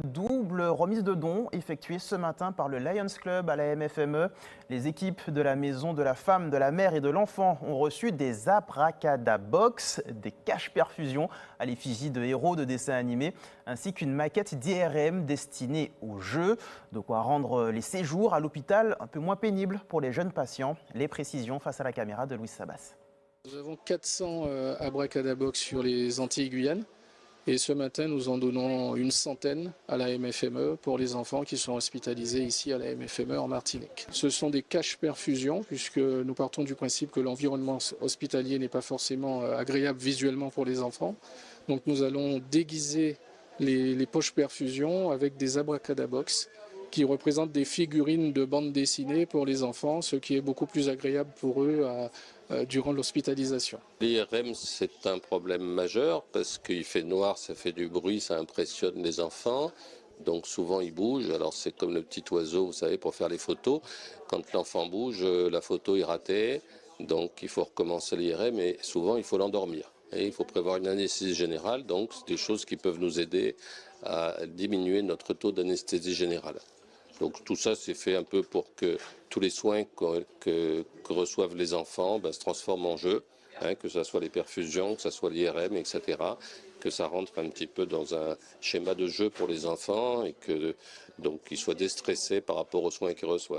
Double remise de dons effectuée ce matin par le Lions Club à la MFME. Les équipes de la maison de la femme, de la mère et de l'enfant ont reçu des abracadabox, des caches-perfusions à l'effigie de héros de dessins animés, ainsi qu'une maquette d'IRM destinée aux jeux. De quoi rendre les séjours à l'hôpital un peu moins pénibles pour les jeunes patients. Les précisions face à la caméra de Louis Sabas. Nous avons 400 abracadabox sur les Antilles-Guyane. Et ce matin, nous en donnons une centaine à la MFME pour les enfants qui sont hospitalisés ici à la MFME en Martinique. Ce sont des caches-perfusions puisque nous partons du principe que l'environnement hospitalier n'est pas forcément agréable visuellement pour les enfants. Donc nous allons déguiser les poches perfusions avec des abracadabox qui représentent des figurines de bande dessinée pour les enfants, ce qui est beaucoup plus agréable pour eux durant l'hospitalisation. L'IRM, c'est un problème majeur parce qu'il fait noir, ça fait du bruit, ça impressionne les enfants. Donc souvent ils bougent. Alors c'est comme le petit oiseau, vous savez, pour faire les photos. Quand l'enfant bouge, la photo est ratée. Donc il faut recommencer l'IRM et souvent il faut l'endormir. Et il faut prévoir une anesthésie générale. Donc c'est des choses qui peuvent nous aider à diminuer notre taux d'anesthésie générale. Donc tout ça, c'est fait un peu pour que tous les soins que reçoivent les enfants se transforment en jeu, que ce soit les perfusions, que ce soit l'IRM, etc., que ça rentre un petit peu dans un schéma de jeu pour les enfants et que donc qu'ils soient déstressés par rapport aux soins qu'ils reçoivent.